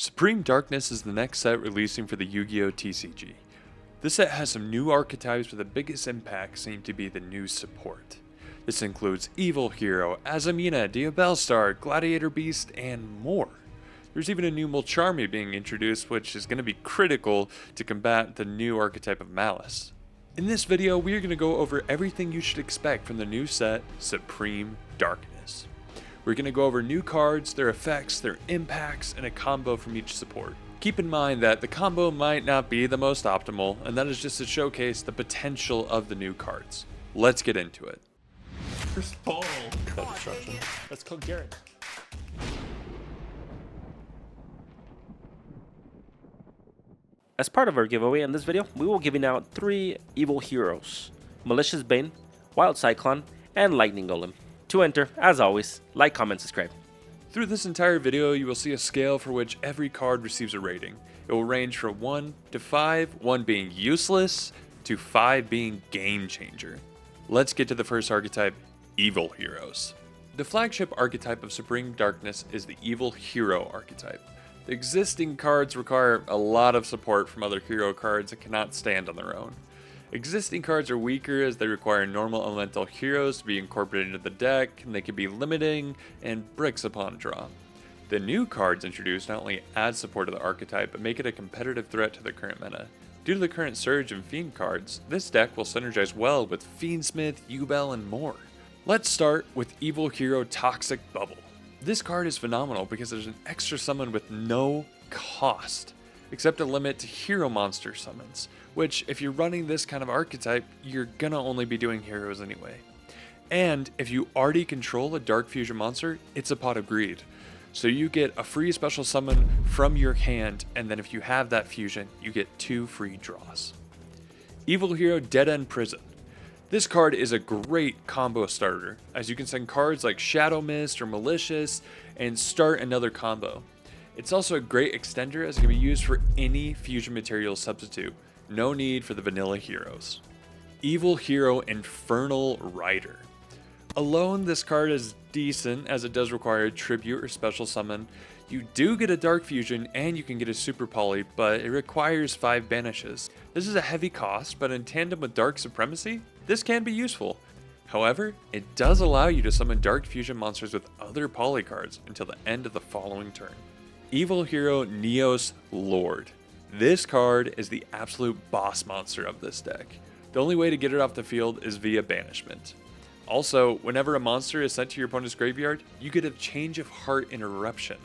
Supreme Darkness is the next set releasing for the Yu-Gi-Oh TCG. This set has some new archetypes, but the biggest impact seem to be the new support. This includes Evil Hero, Azamina, Diabellstar, Gladiator Beast, and more. There's even a new Mulcharmy being introduced, which is going to be critical to combat the new archetype of Malice. In this video, we are going to go over everything you should expect from the new set, Supreme Darkness. We're going to go over new cards, their effects, their impacts, and a combo from each support. Keep in mind that the combo might not be the most optimal, and that is just to showcase the potential of the new cards. Let's get into it. First ball. Let's call Garrett. As part of our giveaway in this video, we will be giving out 3 evil heroes: Malicious Bane, Wild Cyclone, and Lightning Golem. To enter, as always, like, comment, subscribe. Through this entire video, you will see a scale for which every card receives a rating. It will range from 1 to 5, 1 being useless, to 5 being game changer. Let's get to the first archetype, Evil Heroes. The flagship archetype of Supreme Darkness is the Evil Hero archetype. The existing cards require a lot of support from other hero cards that cannot stand on their own. Existing cards are weaker as they require normal elemental heroes to be incorporated into the deck, and they can be limiting and bricks upon draw. The new cards introduced not only add support to the archetype, but make it a competitive threat to the current meta. Due to the current surge in Fiend cards, this deck will synergize well with Fiendsmith, yugioh, and more. Let's start with Evil Hero Toxic Bubble. This card is phenomenal because there's an extra summon with no cost, except a limit to hero monster summons, which if you're running this kind of archetype, you're gonna only be doing heroes anyway. And if you already control a Dark Fusion monster, it's a Pot of Greed. So you get a free special summon from your hand, and then if you have that fusion, you get 2 free draws. Evil Hero Dead End Prison. This card is a great combo starter, as you can send cards like Shadow Mist or Malicious and start another combo. It's also a great extender as it can be used for any fusion material substitute. No need for the vanilla heroes. Evil Hero Infernal Rider. Alone, this card is decent as it does require a tribute or special summon. You do get a Dark Fusion and you can get a Super Poly, but it requires 5 banishes. This is a heavy cost, but in tandem with Dark Supremacy, this can be useful. However, it does allow you to summon Dark Fusion monsters with other poly cards until the end of the following turn. Evil Hero Neos Lord. This card is the absolute boss monster of this deck. The only way to get it off the field is via banishment. Also, whenever a monster is sent to your opponent's graveyard, you get a Change of Heart Interruption.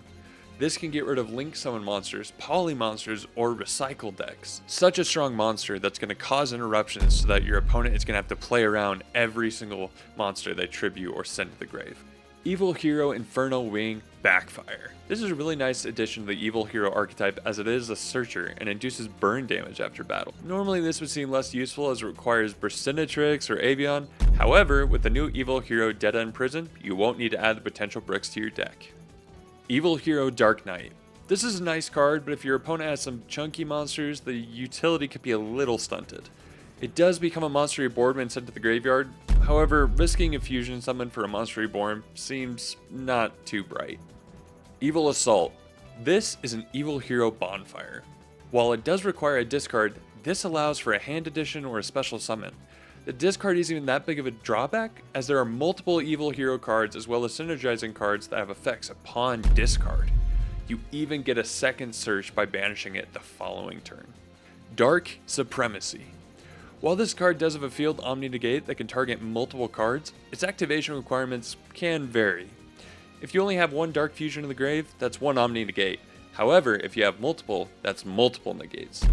This can get rid of Link Summon monsters, Poly monsters, or Recycle decks. Such a strong monster that's going to cause interruptions so that your opponent is going to have to play around every single monster they tribute or send to the grave. Evil Hero Infernal Wing Backfire. This is a really nice addition to the Evil Hero archetype as it is a searcher and induces burn damage after battle. Normally this would seem less useful as it requires Burstinatrix or Avion. However, with the new Evil Hero Dead End Prison, you won't need to add the potential bricks to your deck. Evil Hero Dark Knight. This is a nice card, but if your opponent has some chunky monsters, the utility could be a little stunted. It does become a monster reborn when sent to the graveyard. However, risking a fusion summon for a monster reborn seems not too bright. Evil Assault. This is an Evil Hero Bonfire. While it does require a discard, this allows for a hand addition or a special summon. The discard isn't even that big of a drawback, as there are multiple Evil Hero cards as well as synergizing cards that have effects upon discard. You even get a second search by banishing it the following turn. Dark Supremacy. While this card does have a field Omni Negate that can target multiple cards, its activation requirements can vary. If you only have 1 Dark Fusion in the grave, that's 1 Omni Negate. However, if you have multiple, that's multiple negates.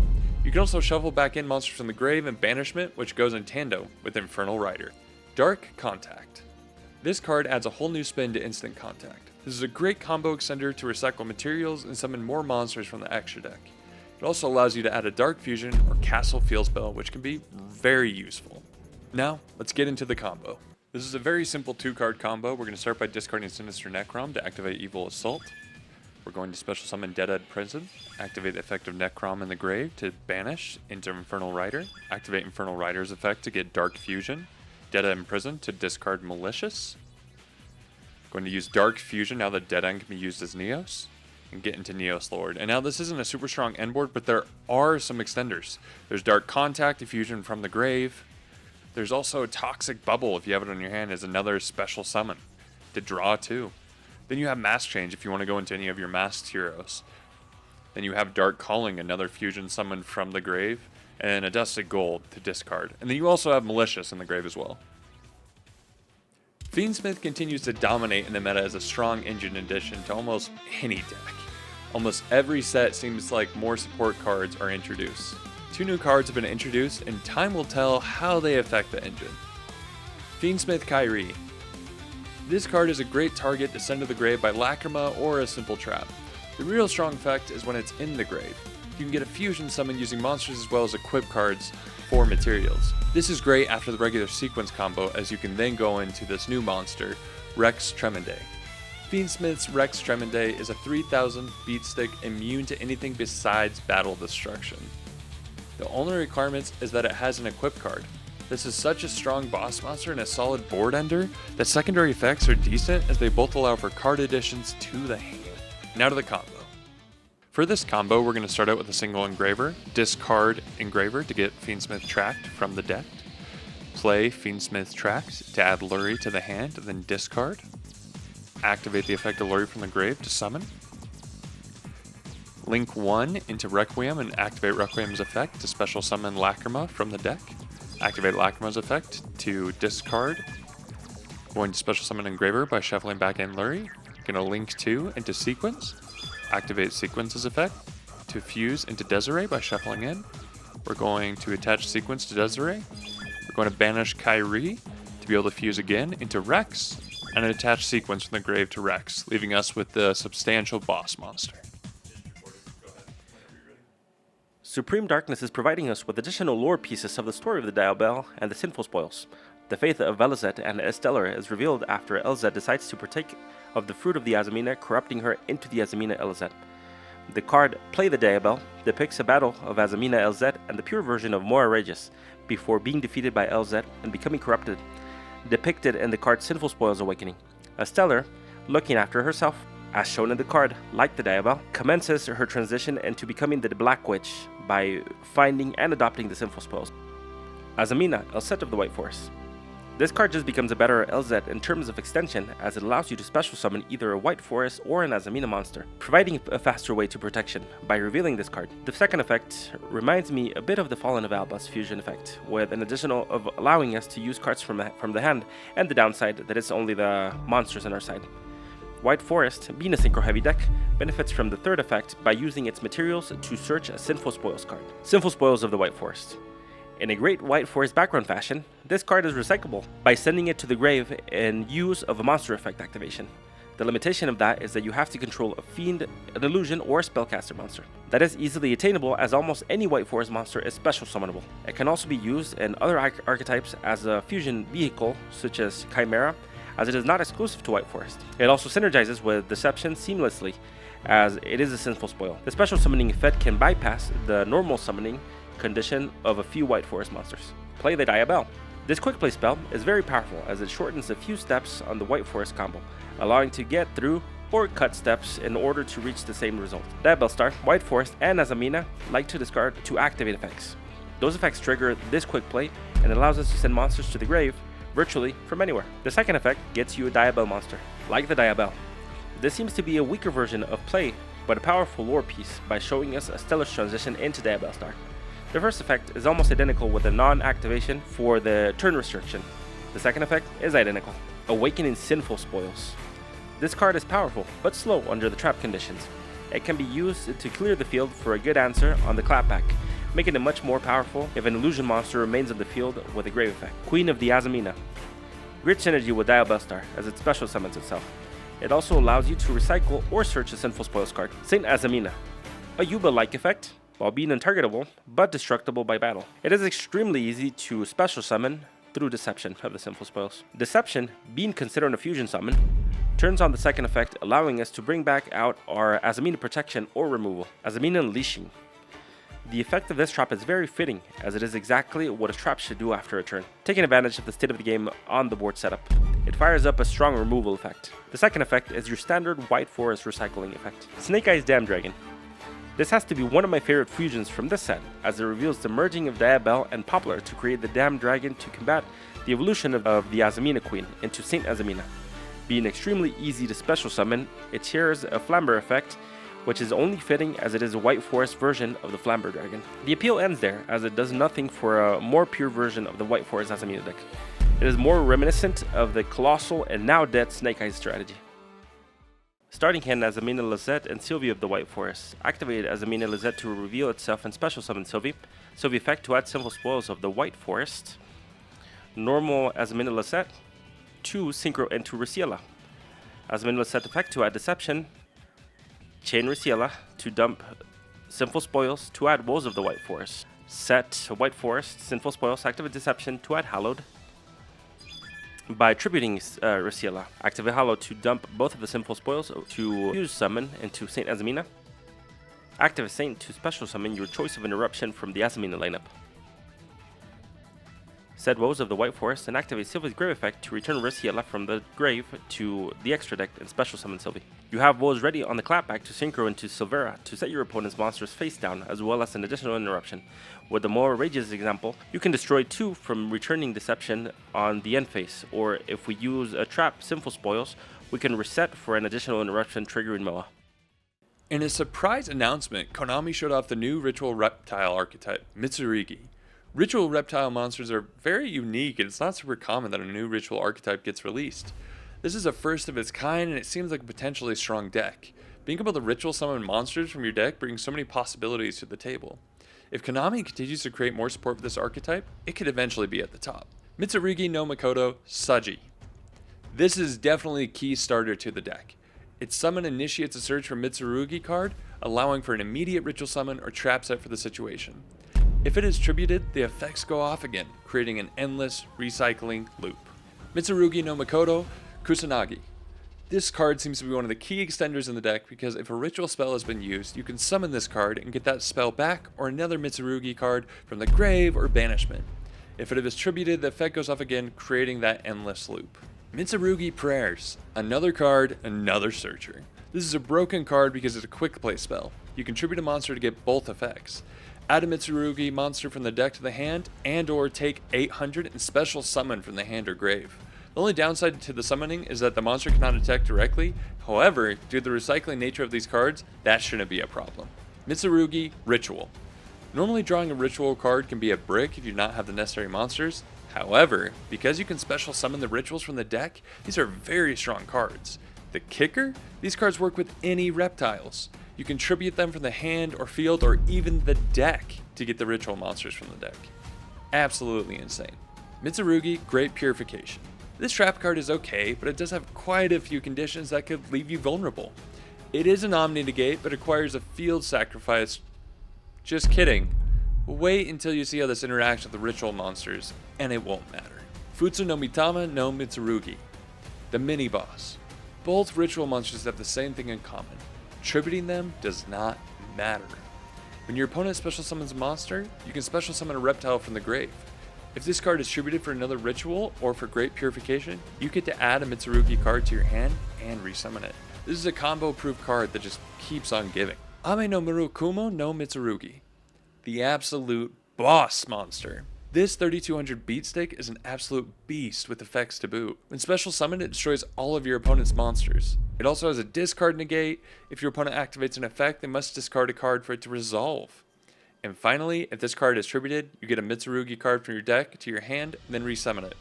You can also shuffle back in monsters from the grave and banishment, which goes in tandem with Infernal Rider. Dark Contact. This card adds a whole new spin to Instant Contact. This is a great combo extender to recycle materials and summon more monsters from the extra deck. It also allows you to add a Dark Fusion or Castle Field spell, which can be very useful. Now, let's get into the combo. This is a very simple 2-card combo. We're going to start by discarding Sinister Necrom to activate Evil Assault. We're going to special summon Dead End Prison, activate the effect of Necrom in the grave to banish into Infernal Rider, activate Infernal Rider's effect to get Dark Fusion, Dead End Prison to discard Malicious. Going to use Dark Fusion now that Dead End can be used as Neos, and get into Neos Lord. And now this isn't a super strong end board, but there are some extenders. There's Dark Contact, Effusion from the Grave. There's also Toxic Bubble, if you have it on your hand, as another special summon to draw 2. Then you have Mask Change if you want to go into any of your masked heroes. Then you have Dark Calling, another fusion summon from the Grave, and a Dusted Gold to discard. And then you also have Malicious in the Grave as well. Fiendsmith continues to dominate in the meta as a strong engine addition to almost any deck. Almost every set seems like more support cards are introduced. 2 new cards have been introduced, and time will tell how they affect the engine. Fiendsmith Kyrie. This card is a great target to send to the grave by Lacrima or a simple trap. The real strong effect is when it's in the grave. You can get a fusion summon using monsters as well as equip cards for materials. This is great after the regular sequence combo, as you can then go into this new monster, Rex Tremende. Fiendsmith's Rex Tremende is a 3000 beat stick immune to anything besides battle destruction. The only requirement is that it has an equip card. This is such a strong boss monster and a solid board ender that secondary effects are decent, as they both allow for card additions to the hand. Now to the combo. For this combo, we're going to start out with a single Engraver, discard Engraver to get Fiendsmith Tract from the deck, play Fiendsmith Tract to add Lurry to the hand, then discard, activate the effect of Lurry from the grave to summon, link 1 into Requiem and activate Requiem's effect to special summon Lacrima from the deck, activate Lacrima's effect to discard, going to special summon Engraver by shuffling back in Lurry, going to link 2 into Sequence, activate Sequence's effect to fuse into Desiree by shuffling in. We're going to attach Sequence to Desiree. We're going to banish Kyrie to be able to fuse again into Rex, and attach Sequence from the grave to Rex, leaving us with the substantial boss monster. Supreme Darkness is providing us with additional lore pieces of the story of the Diabell and the Sinful Spoils. The faith of Velizet and Esteller is revealed after Elzet decides to partake of the fruit of the Azamina, corrupting her into the Azamina Elzet. The card Play the Diabell depicts a battle of Azamina Elzet and the pure version of Mora Regis before being defeated by Elzet and becoming corrupted, depicted in the card Sinful Spoils Awakening. Esteller, looking after herself, as shown in the card, like the Diabell, commences her transition into becoming the Black Witch by finding and adopting the Sinful Spoils. Azamina, Elzet of the White Forest. This card just becomes a better Elzet in terms of extension, as it allows you to special summon either a White Forest or an Azamina monster, providing a faster way to protection by revealing this card. The second effect reminds me a bit of the Fallen of Albus fusion effect, with an additional of allowing us to use cards from the hand, and the downside that it's only the monsters on our side. White Forest, being a synchro heavy deck, benefits from the third effect by using its materials to search a Sinful Spoils card. Sinful Spoils of the White Forest. In a great White Forest background fashion, this card is recyclable by sending it to the grave in use of a monster effect activation. The limitation of that is that you have to control a fiend, an illusion, or a spellcaster monster. That is easily attainable, as almost any White Forest monster is special summonable. It can also be used in other archetypes as a fusion vehicle, such as Chimera, as it is not exclusive to White Forest. It also synergizes with Deception seamlessly, as it is a Sinful Spoil. The special summoning effect can bypass the normal summoning condition of a few White Forest monsters. Play the Diabell. This quick play spell is very powerful, as it shortens a few steps on the White Forest combo, allowing to get through or cut steps in order to reach the same result. Diabell Star, White Forest, and Azamina like to discard to activate effects. Those effects trigger this quick play and allows us to send monsters to the grave virtually from anywhere. The second effect gets you a Diabell monster, like the Diabell. This seems to be a weaker version of play, but a powerful lore piece by showing us a stellar transition into Diabell Star. The first effect is almost identical with a non-activation for the turn restriction. The second effect is identical, Awakening Sinful Spoils. This card is powerful, but slow under the trap conditions. It can be used to clear the field for a good answer on the clapback, making it much more powerful if an illusion monster remains on the field with a grave effect. Queen of the Azamina. Great synergy with Diabell Star, as it special summons itself. It also allows you to recycle or search a Sinful Spoils card. Saint Azamina. A Yuba-like effect, while being untargetable, but destructible by battle. It is extremely easy to special summon through Deception of the Sinful Spoils. Deception, being considered a fusion summon, turns on the second effect, allowing us to bring back out our Azamina protection or removal. Azamina Unleashing. The effect of this trap is very fitting, as it is exactly what a trap should do after a turn, taking advantage of the state of the game on the board setup. It fires up a strong removal effect. The second effect is your standard White Forest recycling effect. Snake Eyes Dam Dragon. This has to be one of my favorite fusions from this set, as it reveals the merging of Diabell and Poplar to create the Dam Dragon to combat the evolution of the Azamina Queen into Saint Azamina. Being extremely easy to special summon, it shares a Flamber effect, which is only fitting as it is a White Forest version of the Flamber Dragon. The appeal ends there, as it does nothing for a more pure version of the White Forest Azamina deck. It is more reminiscent of the colossal and now dead Snake Eyes strategy. Starting hand Azamina Lizette and Sylvie of the White Forest. Activate Azamina Lizette to reveal itself and special summon Sylvie. Sylvie effect to add simple spoils of the White Forest. Normal Azamina Lizette to Synchro into Raciela. Azamina Lizette effect to add Deception. Chain Raciela to dump Sinful Spoils to add Woes of the White Forest. Set White Forest, Sinful Spoils, activate Deception to add Hallowed. By tributing Raciela, activate Hallowed to dump both of the Sinful Spoils to use summon into Saint Azamina. Activate Saint to special summon your choice of interruption from the Azamina lineup. Set Woes of the White Forest and activate Sylvie's Grave effect to return Raciela from the grave to the extra deck and special summon Sylvie. You have Woes ready on the clapback to synchro into Silvera to set your opponent's monsters face down, as well as an additional interruption. With the more outrageous example, you can destroy 2 from returning Deception on the end phase, or if we use a trap Sinful Spoils, we can reset for an additional interruption triggering Moa. In a surprise announcement, Konami showed off the new Ritual Reptile archetype, Mitsurugi. Ritual Reptile monsters are very unique, and it's not super common that a new Ritual archetype gets released. This is a first of its kind, and it seems like a potentially strong deck. Being able to Ritual summon monsters from your deck brings so many possibilities to the table. If Konami continues to create more support for this archetype, it could eventually be at the top. Mitsurugi no Makoto Saji. This is definitely a key starter to the deck. Its summon initiates a search for Mitsurugi card, allowing for an immediate Ritual summon or trap set for the situation. If it is tributed, the effects go off again, creating an endless recycling loop. Mitsurugi no Makoto Kusanagi. This card seems to be one of the key extenders in the deck because if a ritual spell has been used, you can summon this card and get that spell back or another Mitsurugi card from the grave or banishment. If it is tributed, the effect goes off again, creating that endless loop. Mitsurugi Prayers. Another card, another searcher. This is a broken card because it's a quick play spell. You can tribute a monster to get both effects. Add a Mitsurugi monster from the deck to the hand, and or take 800 and special summon from the hand or grave. The only downside to the summoning is that the monster cannot attack directly. However, due to the recycling nature of these cards, that shouldn't be a problem. Mitsurugi Ritual. Normally drawing a ritual card can be a brick if you do not have the necessary monsters. However, because you can special summon the rituals from the deck, these are very strong cards. The kicker? These cards work with any reptiles. You can tribute them from the hand or field or even the deck to get the ritual monsters from the deck. Absolutely insane. Mitsurugi Great Purification. This trap card is okay, but it does have quite a few conditions that could leave you vulnerable. It is an Omni-Negate, but requires a field sacrifice. Just kidding. Wait until you see how this interacts with the ritual monsters, and it won't matter. Futsu no Mitama no Mitsurugi. The mini-boss. Both ritual monsters have the same thing in common. Tributing them does not matter. When your opponent special summons a monster, you can special summon a reptile from the grave. If this card is tributed for another ritual or for Great Purification, you get to add a Mitsurugi card to your hand and resummon it. This is a combo-proof card that just keeps on giving. Ame no Murokumo no Mitsurugi. The absolute boss monster. This 3200 beat stick is an absolute beast with effects to boot. When special summoned, it destroys all of your opponent's monsters. It also has a discard negate. If your opponent activates an effect, they must discard a card for it to resolve. And finally, if this card is tributed, you get a Mitsurugi card from your deck to your hand, and then resummon it.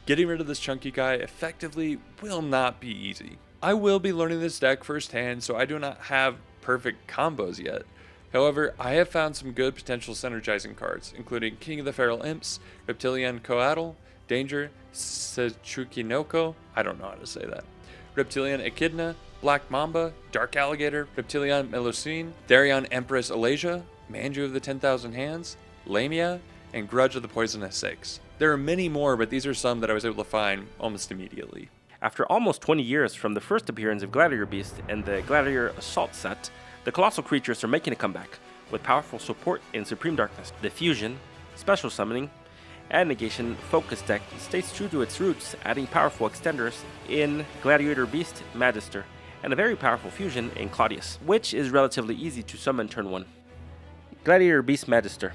Getting rid of this chunky guy effectively will not be easy. I will be learning this deck firsthand, so I do not have perfect combos yet. However, I have found some good potential synergizing cards, including King of the Feral Imps, Reptilian Coatl, Danger, Sechukinoko, I don't know how to say that, Reptilian Echidna, Black Mamba, Dark Alligator, Reptilian Melusine, Therion Empress Alasia, Manju of the 10,000 Hands, Lamia, and Grudge of the Poisonous Six. There are many more, but these are some that I was able to find almost immediately. After almost 20 years from the first appearance of Gladiator Beast and the Gladiator Assault set, the colossal creatures are making a comeback, with powerful support in Supreme Darkness, Diffusion, Special Summoning, and negation focused deck stays true to its roots, adding powerful extenders in Gladiator Beast Magister, and a very powerful fusion in Claudius, which is relatively easy to summon turn 1. Gladiator Beast Magister.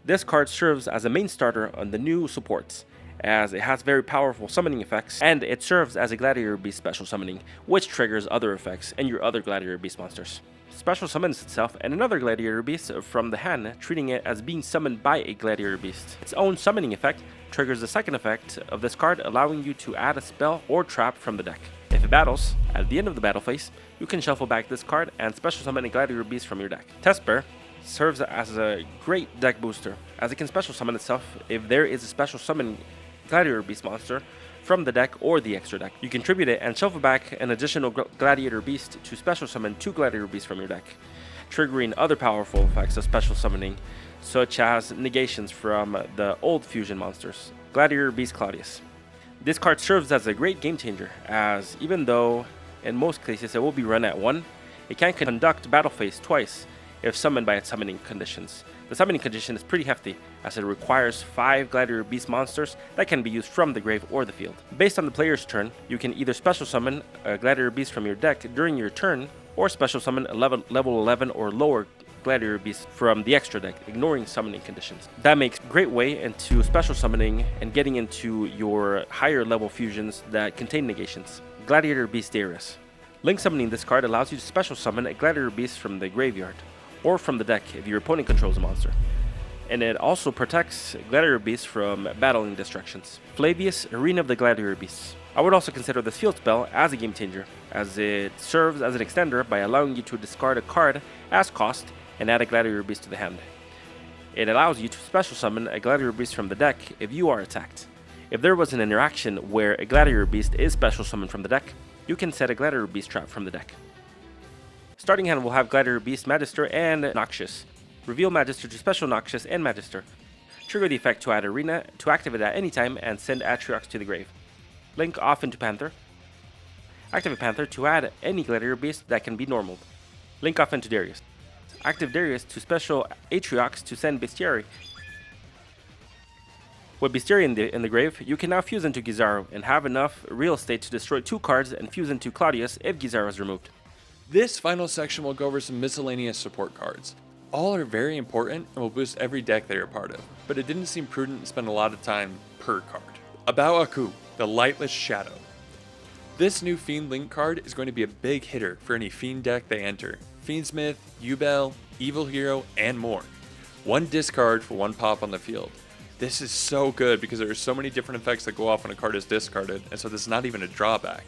This card serves as a main starter on the new supports, as it has very powerful summoning effects, and it serves as a Gladiator Beast special summoning, which triggers other effects and your other Gladiator Beast monsters. Special summons itself and another Gladiator Beast from the hand, treating it as being summoned by a Gladiator Beast. Its own summoning effect triggers the second effect of this card, allowing you to add a spell or trap from the deck. If it battles, at the end of the battle phase, you can shuffle back this card and special summon a Gladiator Beast from your deck. Test Bear serves as a great deck booster, as it can special summon itself if there is a special summon Gladiator Beast monster from the deck or the extra deck. You contribute it and shuffle back an additional Gladiator Beast to special summon 2 Gladiator Beasts from your deck, triggering other powerful effects of special summoning, such as negations from the old fusion monsters. Gladiator Beast Claudius. This card serves as a great game changer, as even though in most cases it will be run at 1, it can conduct battle phase twice if summoned by its summoning conditions. The summoning condition is pretty hefty, as it requires 5 Gladiator Beast monsters that can be used from the grave or the field. Based on the player's turn, you can either special summon a Gladiator Beast from your deck during your turn, or special summon a level 11 or lower Gladiator Beast from the extra deck, ignoring summoning conditions. That makes great way into special summoning and getting into your higher level fusions that contain negations. Gladiator Beast Darius. Link summoning this card allows you to special summon a Gladiator Beast from the graveyard, or from the deck if your opponent controls a monster. And it also protects Gladiator Beasts from battling destructions. Flavius, Arena of the Gladiator Beasts. I would also consider this field spell as a game changer, as it serves as an extender by allowing you to discard a card as cost and add a Gladiator Beast to the hand. It allows you to special summon a Gladiator Beast from the deck if you are attacked. If there was an interaction where a Gladiator Beast is special summoned from the deck, you can set a Gladiator Beast trap from the deck. Starting hand will have Gladiator Beast Magister and Noxious. Reveal Magister to special Noxious and Magister. Trigger the effect to add Arena to activate at any time and send Atriox to the grave. Link off into Panther. Activate Panther to add any Gladiator Beast that can be normaled. Link off into Darius. Active Darius to special Atriox to send Bestiary. With Bestiary in the grave, you can now fuse into Gizaro and have enough real estate to destroy 2 cards and fuse into Claudius if Gizaro is removed. This final section will go over some miscellaneous support cards. All are very important and will boost every deck they are part of, but it didn't seem prudent to spend a lot of time per card. About Aku, the Lightless Shadow. This new Fiend Link card is going to be a big hitter for any Fiend deck they enter. Fiendsmith, Yubel, Evil Hero, and more. 1 discard for 1 pop on the field. This is so good because there are so many different effects that go off when a card is discarded, and so this is not even a drawback.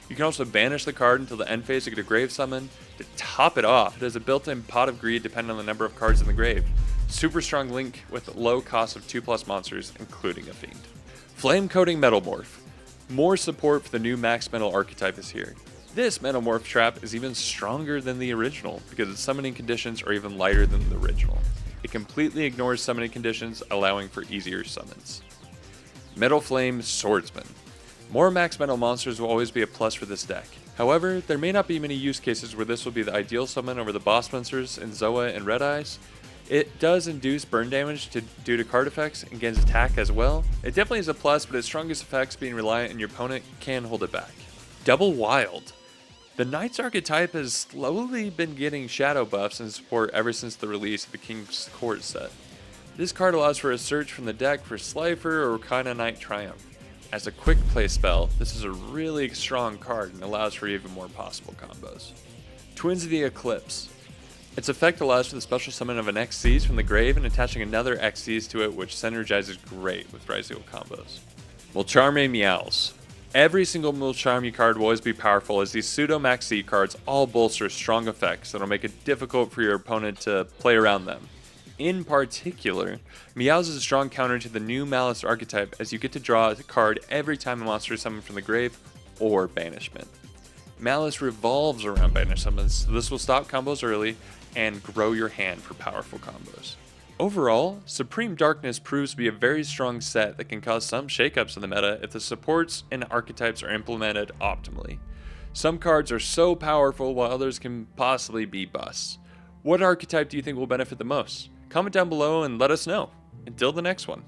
You can also banish the card until the end phase to get a grave summon. To top it off, it has a built-in Pot of Greed depending on the number of cards in the grave. Super strong link with low cost of 2+ monsters, including a Fiend. Flame Coating Metalmorph. More support for the new Max Metal archetype is here. This Metalmorph trap is even stronger than the original because its summoning conditions are even lighter than the original. It completely ignores summoning conditions, allowing for easier summons. Metal Flame Swordsman. More Max Metal monsters will always be a plus for this deck. However, there may not be many use cases where this will be the ideal summon over the boss monsters in Zoa and Red Eyes. It does induce burn damage due to card effects and gains attack as well. It definitely is a plus, but its strongest effects being reliant on your opponent can hold it back. Double Wild. The Knight's archetype has slowly been getting shadow buffs and support ever since the release of the King's Court set. This card allows for a search from the deck for Slifer or Rakaina Knight Triumph. As a quick play spell, this is a really strong card and allows for even more possible combos. Twins of the Eclipse. Its effect allows for the special summon of an Xyz from the grave and attaching another Xyz to it, which synergizes great with Ryzeal combos. Mulcharme Meows. Every single Mulcharme card will always be powerful, as these pseudo Max Z cards all bolster strong effects that will make it difficult for your opponent to play around them. In particular, Meows is a strong counter to the new Malice archetype, as you get to draw a card every time a monster is summoned from the grave or banishment. Malice revolves around banish summons, so this will stop combos early and grow your hand for powerful combos. Overall, Supreme Darkness proves to be a very strong set that can cause some shakeups in the meta if the supports and archetypes are implemented optimally. Some cards are so powerful while others can possibly be busts. What archetype do you think will benefit the most? Comment down below and let us know. Until the next one.